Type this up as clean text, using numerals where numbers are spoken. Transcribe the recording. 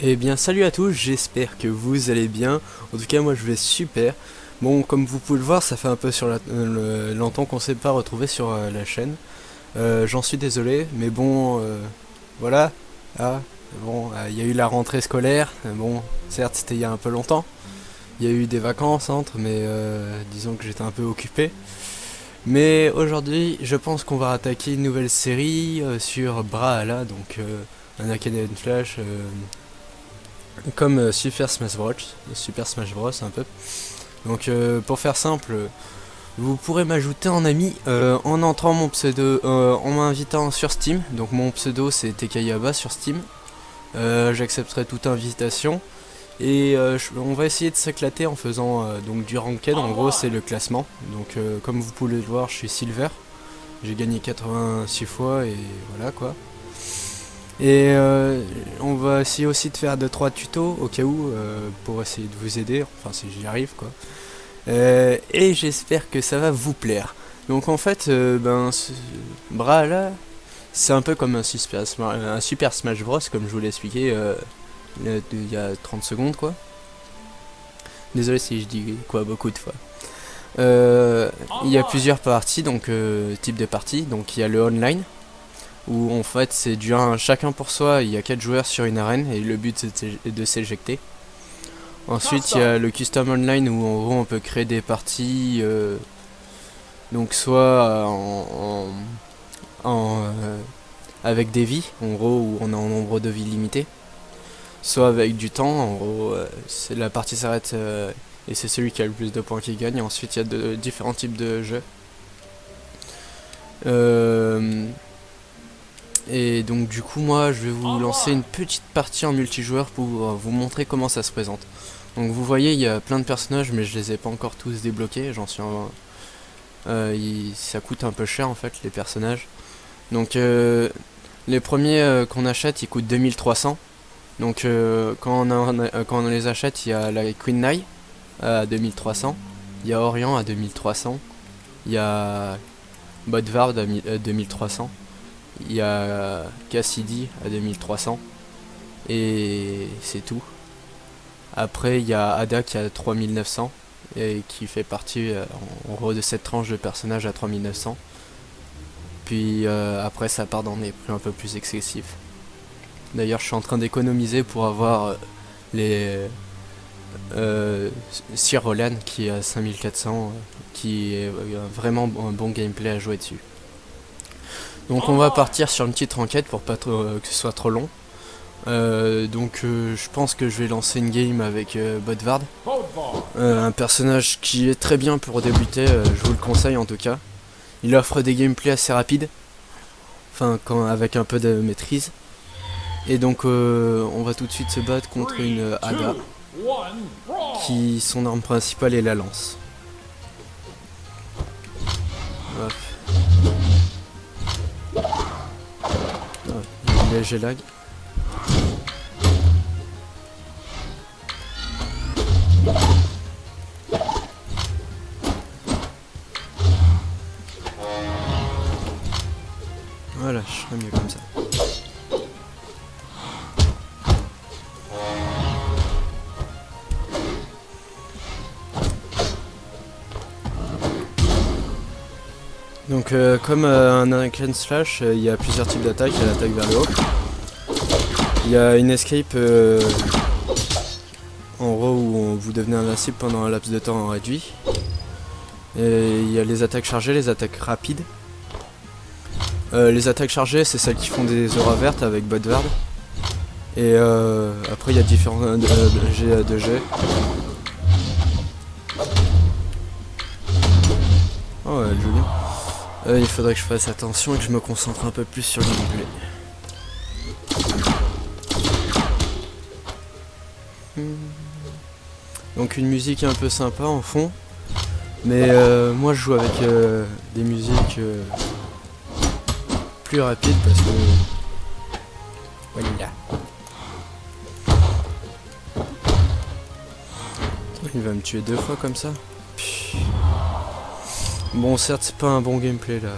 Eh bien salut à tous, j'espère que vous allez bien. En tout cas moi je vais super. Bon, comme vous pouvez le voir, ça fait un peu longtemps qu'on s'est pas retrouvé sur la chaîne. J'en suis désolé, mais bon, voilà. Ah, bon, il y a eu la rentrée scolaire. Bon, certes c'était il y a un peu longtemps. Il y a eu des vacances entre, mais disons que j'étais un peu occupé. Mais aujourd'hui, je pense qu'on va attaquer une nouvelle série sur Brawlhalla, donc un Hack Flash. Comme Super Smash Bros un peu. Donc pour faire simple, vous pourrez m'ajouter en ami en entrant mon pseudo, en m'invitant sur Steam. Donc mon pseudo c'est Tekayaba sur Steam. J'accepterai toute invitation et on va essayer de s'éclater en faisant donc du ranked. En gros c'est le classement. Donc comme vous pouvez le voir, je suis Silver. J'ai gagné 86 fois et voilà quoi. Et on va essayer aussi de faire 2-3 tutos au cas où pour essayer de vous aider, enfin si j'y arrive quoi. Et j'espère que ça va vous plaire. Donc en fait, Brawlhalla, c'est un peu comme un Super Smash Bros comme je vous l'ai expliqué il y a 30 secondes quoi. Désolé si je dis quoi beaucoup de fois. Il y a plusieurs parties, donc type de parties, donc il y a le online. Où en fait c'est du 1 chacun pour soi, il y a 4 joueurs sur une arène et le but c'est de s'éjecter. Ensuite il y a le custom online où en gros on peut créer des parties donc soit avec des vies en gros où on a un nombre de vies limité, soit avec du temps en gros la partie s'arrête et c'est celui qui a le plus de points qui gagne. Ensuite il y a différents types de jeux. Et donc du coup moi je vais vous lancer une petite partie en multijoueur pour vous montrer comment ça se présente. Donc vous voyez il y a plein de personnages mais je les ai pas encore tous débloqués, j'en suis ça coûte un peu cher en fait les personnages. Donc les premiers qu'on achète ils coûtent 2300. Donc quand on les achète il y a la Queen Nai à 2300, il y a Orion à 2300, il y a Bodvard à 2300. Il y a Cassidy à 2300 et c'est tout. Après il y a Ada qui a 3900 et qui fait partie en gros de cette tranche de personnages à 3900. Puis après ça part dans des prix un peu plus excessifs. D'ailleurs je suis en train d'économiser pour avoir les Sir Roland qui est à 5400 qui est vraiment un bon gameplay à jouer dessus. Donc on va partir sur une petite enquête pour pas que ce soit trop long. Je pense que je vais lancer une game avec Bodvard. Un personnage qui est très bien pour débuter, je vous le conseille en tout cas. Il offre des gameplays assez rapides. Enfin avec un peu de maîtrise. Et donc on va tout de suite se battre contre une Ada. Qui son arme principale est la lance. Hop. Léger lag. Voilà, je serais mieux comme ça. Donc comme un hack and slash, il y a plusieurs types d'attaques. Il y a l'attaque vers le haut. Il y a une escape en gros où vous devenez invincible pendant un laps de temps réduit. Et il y a les attaques chargées, les attaques rapides. Les attaques chargées c'est celles qui font des auras vertes avec Bodvard. Et après il y a différents jets de jets. Oh ouais, elle joue bien. Il faudrait que je fasse attention et que je me concentre un peu plus sur le gameplay. Donc une musique un peu sympa en fond. Mais moi je joue avec des musiques plus rapides parce que... Voilà. Il va me tuer 2 fois comme ça. Bon certes c'est pas un bon gameplay là.